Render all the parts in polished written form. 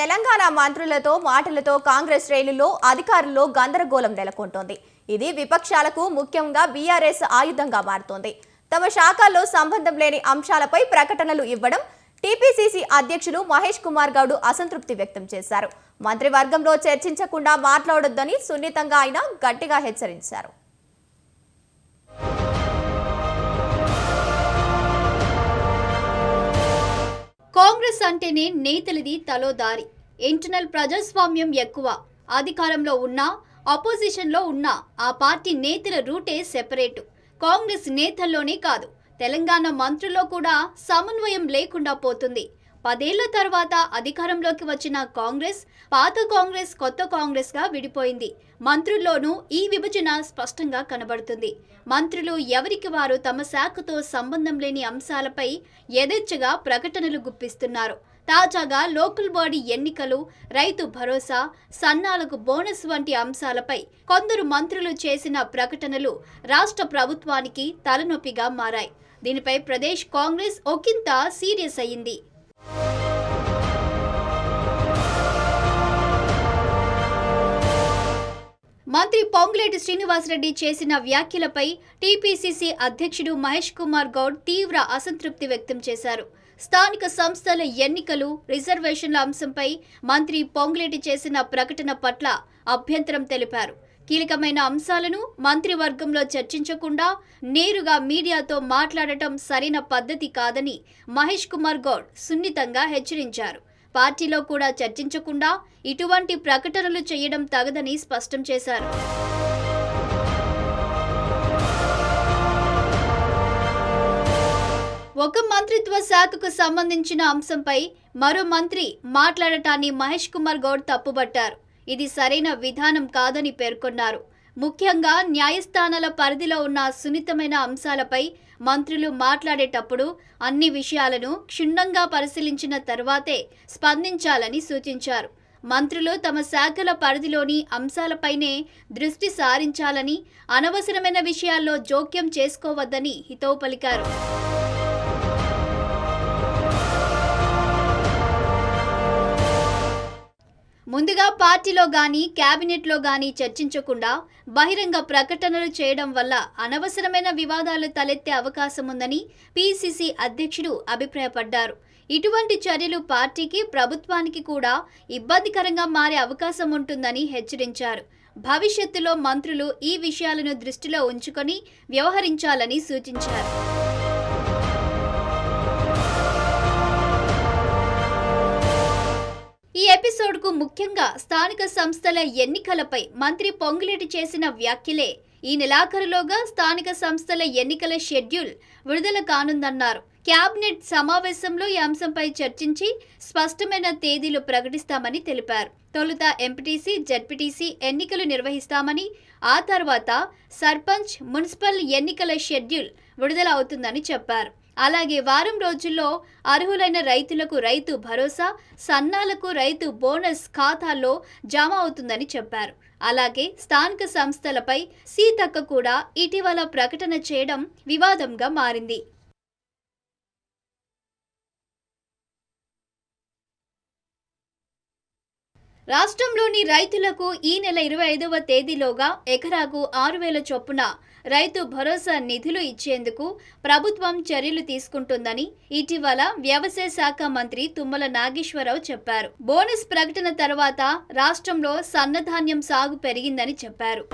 తెలంగాణ మంత్రులతో మాటలతో కాంగ్రెస్ శ్రేణుల్లో అధికారుల్లో గందరగోళం నెలకొంటోంది. ఇది విపక్షాలకు ముఖ్యంగా బీఆర్ఎస్ ఆయుధంగా మారుతోంది. తమ శాఖల్లో సంబంధం లేని అంశాలపై ప్రకటనలు ఇవ్వడం టీపీసీసీ అధ్యక్షులు మహేష్ కుమార్ గౌడ్ అసంతృప్తి వ్యక్తం చేశారు. మంత్రివర్గంలో చర్చించకుండా మాట్లాడొద్దని సున్నితంగా ఆయన గట్టిగా హెచ్చరించారు. కాంగ్రెస్ అంటేనే నేతలది తలో దారి. ఇంటర్నల్ ప్రజాస్వామ్యం ఎక్కువ. అధికారంలో ఉన్నా అపోజిషన్లో ఉన్నా ఆ పార్టీ నేతల రూటే సెపరేటు. కాంగ్రెస్ నేతల్లోనే కాదు, తెలంగాణ మంత్రుల్లో కూడా సమన్వయం లేకుండా పోతుంది. 10 ఏళ్ల తర్వాత అధికారంలోకి వచ్చిన కాంగ్రెస్ పాత కాంగ్రెస్ కొత్త కాంగ్రెస్గా విడిపోయింది. మంత్రుల్లోనూ ఈ విభజన స్పష్టంగా కనబడుతుంది. మంత్రులు ఎవరికి వారు తమ శాఖతో సంబంధం లేని అంశాలపై యథేచ్ఛగా ప్రకటనలు గుప్పిస్తున్నారు. తాజాగా లోకల్ బాడీ ఎన్నికలు, రైతు భరోసా, సన్నాలకు బోనస్ వంటి అంశాలపై కొందరు మంత్రులు చేసిన ప్రకటనలు రాష్ట్ర ప్రభుత్వానికి తలనొప్పిగా మారాయి. దీనిపై ప్రదేశ్ కాంగ్రెస్ ఒకంత సీరియస్ అయ్యింది. మంత్రి పొంగులేటి శ్రీనివాసరెడ్డి చేసిన వ్యాఖ్యలపై టీపీసీసీ అధ్యక్షుడు మహేష్ కుమార్ గౌడ్ తీవ్ర అసంతృప్తి వ్యక్తం చేశారు. స్థానిక సంస్థల ఎన్నికలు, రిజర్వేషన్ల అంశంపై మంత్రి పొంగులేటి చేసిన ప్రకటన పట్ల అభ్యంతరం తెలిపారు. కీలకమైన అంశాలను మంత్రివర్గంలో చర్చించకుండా నేరుగా మీడియాతో మాట్లాడటం సరైన పద్ధతి కాదని మహేష్ కుమార్ గౌడ్ సున్నితంగా హెచ్చరించారు. పార్టీలో కూడా చర్చించకుండా ఇటువంటి ప్రకటనలు చేయడం తగదని స్పష్టం చేశారు. ఒక మంత్రిత్వ శాఖకు సంబంధించిన అంశంపై మరో మంత్రి మాట్లాడటాన్ని మహేష్ కుమార్ గౌడ్ తప్పుబట్టారు. ఇది సరైన విధానం కాదని పేర్కొన్నారు. ముఖ్యంగా న్యాయస్థానాల పరిధిలో ఉన్న సున్నితమైన అంశాలపై మంత్రులు మాట్లాడేటప్పుడు అన్ని విషయాలను క్షుణ్ణంగా పరిశీలించిన తర్వాతే స్పందించాలని సూచించారు. మంత్రులు తమ శాఖల పరిధిలోని అంశాలపైనే దృష్టి సారించాలని, అనవసరమైన విషయాల్లో జోక్యం చేసుకోవద్దని హితవు పలికారు. ముందుగా పార్టీలో గానీ కేబినెట్లో గానీ చర్చించకుండా బహిరంగ ప్రకటనలు చేయడం వల్ల అనవసరమైన వివాదాలు తలెత్తే అవకాశం ఉందని పీసీసీ అధ్యక్షుడు అభిప్రాయపడ్డారు. ఇటువంటి చర్యలు పార్టీకి, ప్రభుత్వానికి కూడా ఇబ్బందికరంగా మారే అవకాశం ఉంటుందని హెచ్చరించారు. భవిష్యత్తులో మంత్రులు ఈ విషయాలను దృష్టిలో ఉంచుకొని వ్యవహరించాలని సూచించారు. ఈ ఎపిసోడ్కు ముఖ్యంగా స్థానిక సంస్థల ఎన్నికలపై మంత్రి పొంగులేటి చేసిన వ్యాఖ్యలే. ఈ నెలాఖరులోగా స్థానిక సంస్థల ఎన్నికల షెడ్యూల్ విడుదల కానుందన్నారు. క్యాబినెట్ సమావేశంలో ఈ అంశంపై చర్చించి స్పష్టమైన తేదీలు ప్రకటిస్తామని తెలిపారు. తొలుత ఎంపీటీసీ, జెడ్పీటీసీ ఎన్నికలు నిర్వహిస్తామని, ఆ తర్వాత సర్పంచ్, మున్సిపల్ ఎన్నికల షెడ్యూల్ విడుదల అవుతుందని చెప్పారు. అలాగే వారం రోజుల్లో అర్హులైన రైతులకు రైతు భరోసా, సన్నాలకు రైతు బోనస్ ఖాతాల్లో జమ అవుతుందని చెప్పారు. అలాగే స్థానిక సంస్థలపై సీతక్క కూడా ఇటీవల ప్రకటన చేయడం వివాదంగా మారింది. రాష్ట్రంలోని రైతులకు ఈ నెల 25వ తేదీలోగా ఎకరాకు 6,000 చొప్పున రైతు భరోసా నిధులు ఇచ్చేందుకు ప్రభుత్వం చర్యలు తీసుకుంటుందని ఇటీవల వ్యవసాయ శాఖ మంత్రి తుమ్మల నాగేశ్వరరావు చెప్పారు. బోనస్ ప్రకటన తర్వాత రాష్ట్రంలో సన్నధాన్యం సాగు పెరిగిందని చెప్పారు.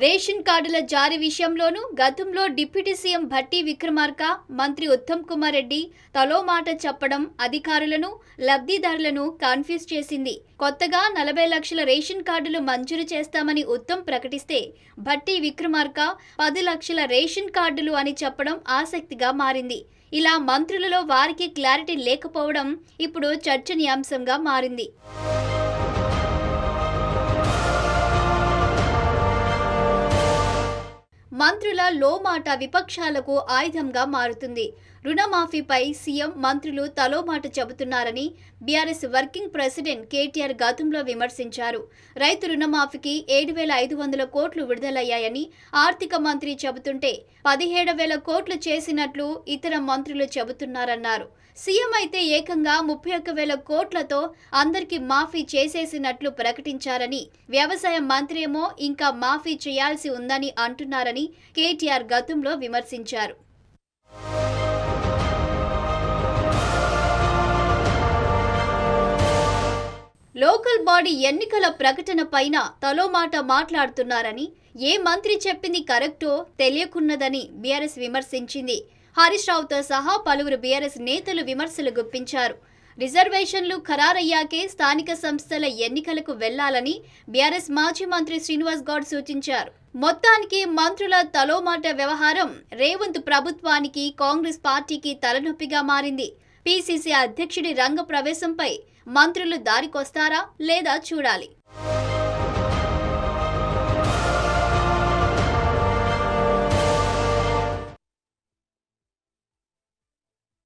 రేషన్ కార్డుల జారీ విషయంలోనూ గతంలో డిప్యూటీ సీఎం భట్టి విక్రమార్క, మంత్రి ఉత్తమ్ కుమార్ రెడ్డి తలో మాట చెప్పడం అధికారులను, లబ్ధిదారులను కన్ఫ్యూజ్ చేసింది. కొత్తగా 40 లక్షల రేషన్ కార్డులు మంజూరు చేస్తామని ఉత్తమ్ ప్రకటిస్తే భట్టి విక్రమార్క 10 లక్షల రేషన్ కార్డులు అని చెప్పడం ఆసక్తిగా మారింది. ఇలా మంత్రులలో వారికి క్లారిటీ లేకపోవడం ఇప్పుడు చర్చనీయాంశంగా మారింది. మంత్రుల లోమాట విపక్షాలకు ఆయుధంగా మారుతుంది. రుణమాఫీపై సీఎం మంత్రులు తలో మాట చెబుతున్నారని బీఆర్ఎస్ వర్కింగ్ ప్రెసిడెంట్ కేటీఆర్ గతంలో విమర్శించారు. రైతు రుణమాఫీకి 7,500 కోట్లు విడుదలయ్యాయని ఆర్థిక మంత్రి చెబుతుంటే 17,000 కోట్లు చేసినట్లు ఇతర మంత్రులు చెబుతున్నారన్నారు. సీఎం అయితే ఏకంగా 31,000 కోట్లతో అందరికీ మాఫీ చేసేసినట్లు ప్రకటించారని, వ్యవసాయ మంత్రి ఏమో ఇంకా మాఫీ చేయాల్సి ఉందని అంటున్నారని కేటీఆర్ గతంలో విమర్శించారు. లోకల్ బాడీ ఎన్నికల ప్రకటన పైన తలో మాట మాట్లాడుతున్నారని, ఏ మంత్రి చెప్పింది కరెక్టో తెలియకున్నదని బీఆర్ఎస్ విమర్శించింది. హరీష్ రావుతో సహా పలువురు బీఆర్ఎస్ నేతలు విమర్శలు గుప్పించారు. రిజర్వేషన్లు ఖరారయ్యాకే స్థానిక సంస్థల ఎన్నికలకు వెళ్లాలని బీఆర్ఎస్ మాజీ మంత్రి శ్రీనివాస్ గౌడ్ సూచించారు. మొత్తానికి మంత్రుల తలోమాట వ్యవహారం రేవంత్ ప్రభుత్వానికి, కాంగ్రెస్ పార్టీకి తలనొప్పిగా మారింది. పీసీసీ అధ్యక్షుడి రంగ ప్రవేశంపై మంత్రులు దారికొస్తారా లేదా చూడాలి.